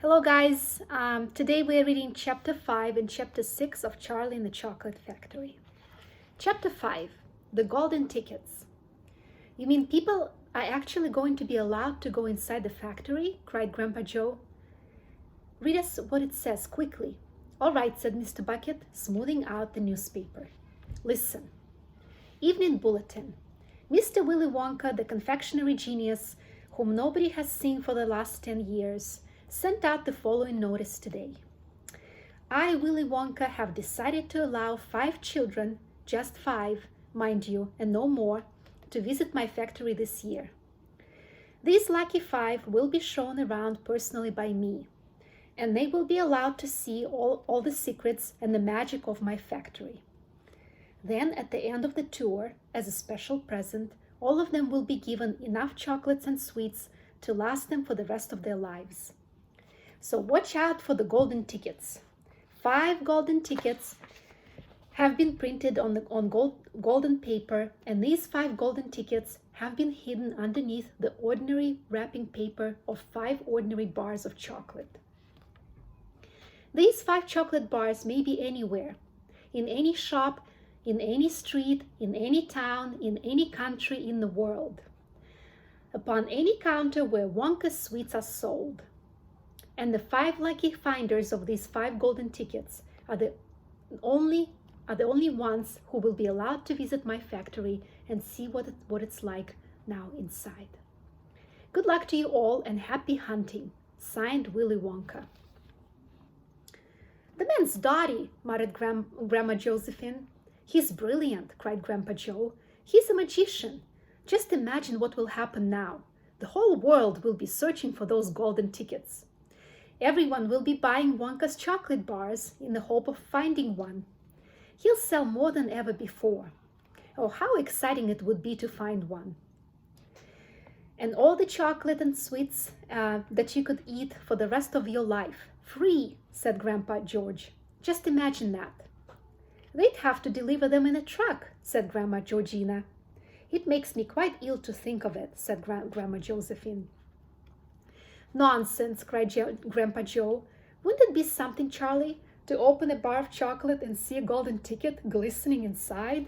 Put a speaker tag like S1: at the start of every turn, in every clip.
S1: Hello guys, today we're reading chapter 5 and chapter 6 of Charlie and the Chocolate Factory. Chapter 5, The Golden Tickets. You mean people are actually going to be allowed to go inside the factory? Cried Grandpa Joe. Read us what it says quickly. All right, said Mr. Bucket, smoothing out the newspaper. Listen. Evening Bulletin. Mr. Willy Wonka, the confectionery genius, whom nobody has seen for the last 10 years, sent out the following notice today. I, Willy Wonka, have decided to allow 5 children, just 5, mind you, and no more, to visit my factory this year. These lucky 5 will be shown around personally by me, and they will be allowed to see all the secrets and the magic of my factory. Then, at the end of the tour, as a special present, all of them will be given enough chocolates and sweets to last them for the rest of their lives. So watch out for the golden tickets. 5 golden tickets have been printed on golden paper, and these 5 golden tickets have been hidden underneath the ordinary wrapping paper of 5 ordinary bars of chocolate. These 5 chocolate bars may be anywhere, in any shop, in any street, in any town, in any country in the world, upon any counter where Wonka's sweets are sold. And the 5 lucky finders of these 5 golden tickets are the only ones who will be allowed to visit my factory and see what it's like now inside. Good luck to you all and happy hunting. Signed, Willy Wonka. The man's dotty, muttered Grandma Josephine. He's brilliant, cried Grandpa Joe. He's a magician. Just imagine what will happen now. The whole world will be searching for those golden tickets. Everyone will be buying Wonka's chocolate bars in the hope of finding one. He'll sell more than ever before. Oh, how exciting it would be to find one. And all the chocolate and sweets that you could eat for the rest of your life. Free, said Grandpa George. Just imagine that. They'd have to deliver them in a truck, said Grandma Georgina. It makes me quite ill to think of it, said Grandma Josephine. Nonsense, cried Grandpa Joe. Wouldn't it be something, Charlie, to open a bar of chocolate and see a golden ticket glistening inside?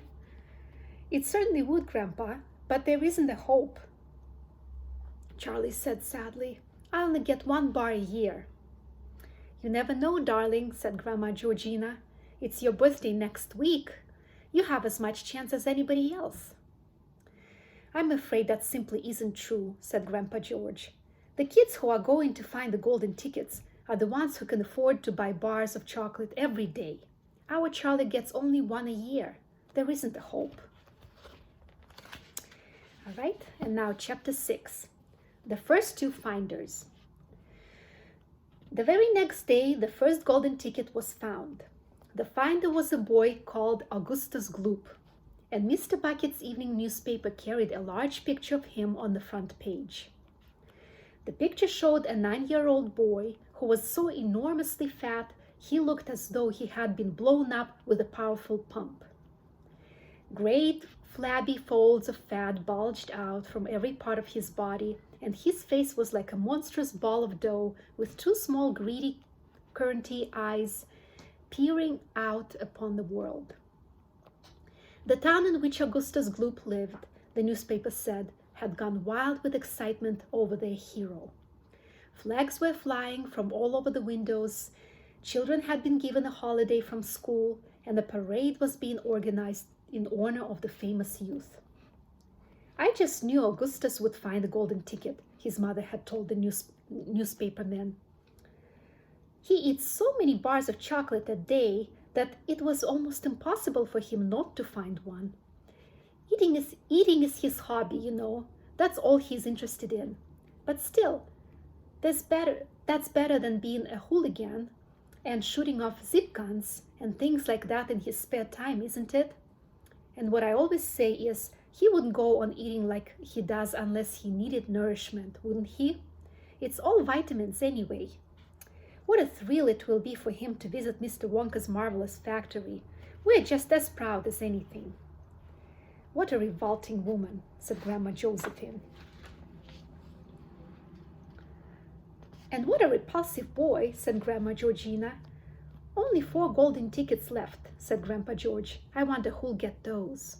S1: It certainly would, Grandpa, but there isn't a hope. Charlie said sadly, I only get 1 bar a year. You never know, darling, said Grandma Georgina. It's your birthday next week. You have as much chance as anybody else. I'm afraid that simply isn't true, said Grandpa George. The kids who are going to find the golden tickets are the ones who can afford to buy bars of chocolate every day. Our Charlie gets only 1 a year. There isn't a hope. All right, and now chapter 6. The first 2 finders. The very next day, the first golden ticket was found. The finder was a boy called Augustus Gloop, and Mr. Bucket's evening newspaper carried a large picture of him on the front page. The picture showed a 9-year-old boy who was so enormously fat he looked as though he had been blown up with a powerful pump. Great flabby folds of fat bulged out from every part of his body, and his face was like a monstrous ball of dough with 2 small greedy, currant-y eyes peering out upon the world. The town in which Augustus Gloop lived, the newspaper said, had gone wild with excitement over their hero. Flags were flying from all over the windows, children had been given a holiday from school, and a parade was being organized in honor of the famous youth. I just knew Augustus would find the golden ticket, his mother had told the newspaperman. He eats so many bars of chocolate a day that it was almost impossible for him not to find one. Eating is his hobby, you know. That's all he's interested in. But still, that's better than being a hooligan and shooting off zip guns and things like that in his spare time, isn't it? And what I always say is, he wouldn't go on eating like he does unless he needed nourishment, wouldn't he? It's all vitamins anyway. What a thrill it will be for him to visit Mr. Wonka's marvelous factory. We're just as proud as anything. What a revolting woman, said Grandma Josephine. "And what a repulsive boy," said Grandma Georgina. "Only 4 golden tickets left," said Grandpa George. "I wonder who'll get those."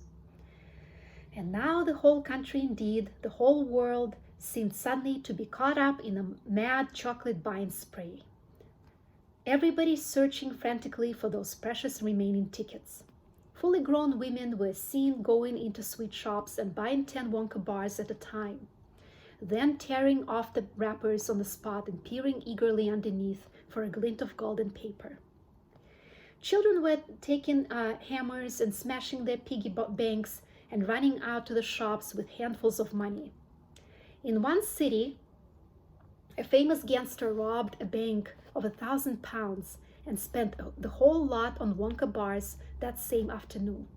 S1: And now the whole country, indeed, the whole world, seemed suddenly to be caught up in a mad chocolate buying spree. Everybody searching frantically for those precious remaining tickets. Fully grown women were seen going into sweet shops and buying 10 Wonka bars at a time, then tearing off the wrappers on the spot and peering eagerly underneath for a glint of golden paper. Children were taking hammers and smashing their piggy banks and running out to the shops with handfuls of money. In one city, a famous gangster robbed a bank of £1,000 and spent the whole lot on Wonka bars that same afternoon.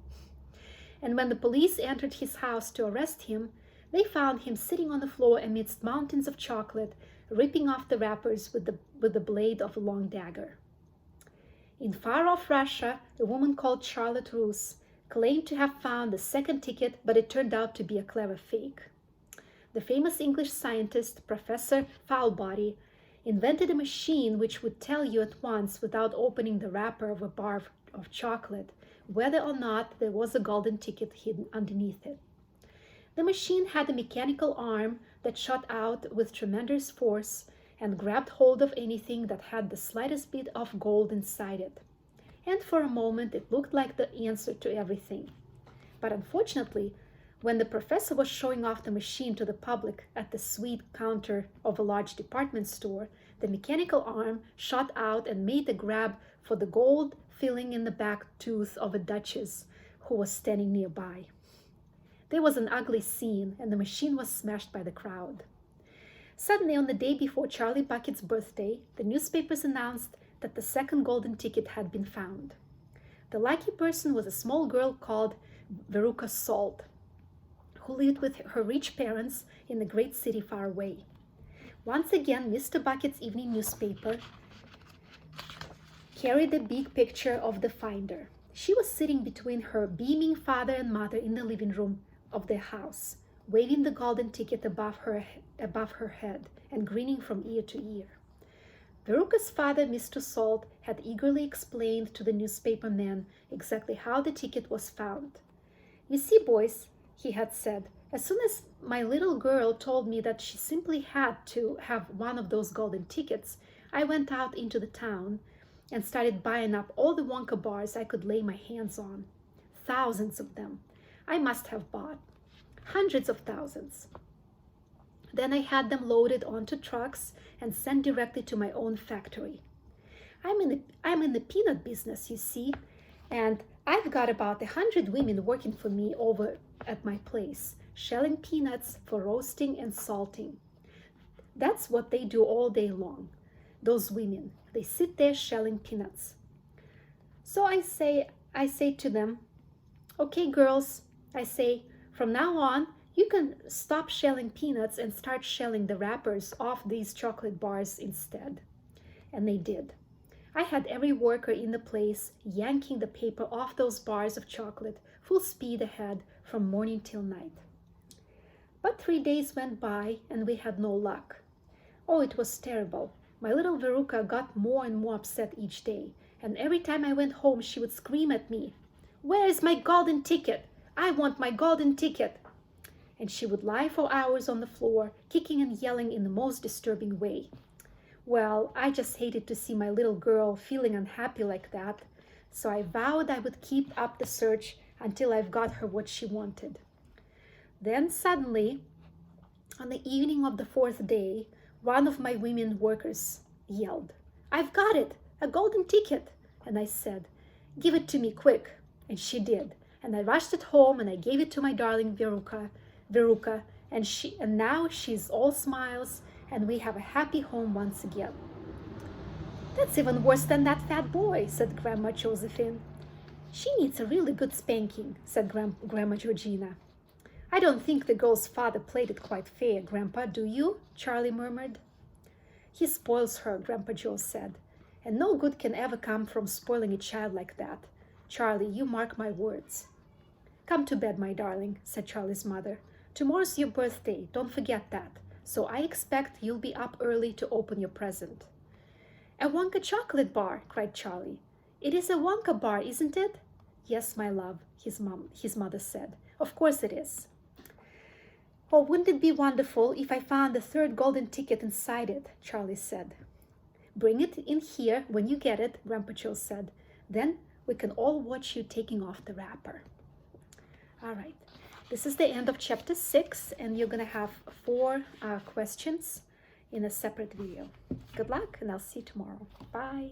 S1: And when the police entered his house to arrest him, they found him sitting on the floor amidst mountains of chocolate, ripping off the wrappers with the blade of a long dagger. In far-off Russia, a woman called Charlotte Russe claimed to have found the second ticket, but it turned out to be a clever fake. The famous English scientist, Professor Foulbody, invented a machine which would tell you at once, without opening the wrapper of a bar of chocolate, whether or not there was a golden ticket hidden underneath it. The machine had a mechanical arm that shot out with tremendous force and grabbed hold of anything that had the slightest bit of gold inside it. And for a moment it looked like the answer to everything. But unfortunately, when the professor was showing off the machine to the public at the sweet counter of a large department store, the mechanical arm shot out and made the grab for the gold filling in the back tooth of a duchess who was standing nearby. There was an ugly scene, and the machine was smashed by the crowd. Suddenly, on the day before Charlie Bucket's birthday, the newspapers announced that the second golden ticket had been found. The lucky person was a small girl called Veruca Salt, who lived with her rich parents in the great city far away. Once again, Mr. Bucket's evening newspaper carried the big picture of the finder. She was sitting between her beaming father and mother in the living room of their house, waving the golden ticket above her head and grinning from ear to ear. Veruca's father, Mr. Salt, had eagerly explained to the newspaper men exactly how the ticket was found. "You see, boys," he had said, "as soon as my little girl told me that she simply had to have one of those golden tickets, I went out into the town and started buying up all the Wonka bars I could lay my hands on. Thousands of them. I must have bought. Hundreds of thousands. Then I had them loaded onto trucks and sent directly to my own factory. I'm in the peanut business, you see, and I've got about 100 women working for me over at my place, shelling peanuts for roasting and salting. That's what they do all day long. Those women, they sit there shelling peanuts. So I say to them, okay, girls, I say, from now on, you can stop shelling peanuts and start shelling the wrappers off these chocolate bars instead. And they did. I had every worker in the place yanking the paper off those bars of chocolate, full speed ahead from morning till night. But 3 days went by and we had no luck. Oh, it was terrible. My little Veruca got more and more upset each day, and every time I went home she would scream at me, "Where is my golden ticket? I want my golden ticket!" And she would lie for hours on the floor, kicking and yelling in the most disturbing way. Well, I just hated to see my little girl feeling unhappy like that, so I vowed I would keep up the search until I've got her what she wanted. Then suddenly, on the evening of the 4th day, one of my women workers yelled, "I've got it, a golden ticket!" And I said, "Give it to me quick." And she did. And I rushed it home and I gave it to my darling Veruca, and now she's all smiles and we have a happy home once again. "That's even worse than that fat boy," said Grandma Josephine. "She needs a really good spanking," said Grandma Georgina. "I don't think the girl's father played it quite fair, Grandpa, do you?" Charlie murmured. "He spoils her," Grandpa Joe said, "and no good can ever come from spoiling a child like that. Charlie, you mark my words." "Come to bed, my darling," said Charlie's mother. "Tomorrow's your birthday, don't forget that. so I expect you'll be up early to open your present." "A Wonka chocolate bar," cried Charlie. "It is a Wonka bar, isn't it?" "Yes, my love," his mother said. "Of course it is." "Oh, wouldn't it be wonderful if I found the third golden ticket inside it?" Charlie said. "Bring it in here when you get it," Grandpa Joe said. "Then we can all watch you taking off the wrapper." All right, this is the end of chapter 6, and you're going to have 4 questions in a separate video. Good luck, and I'll see you tomorrow. Bye.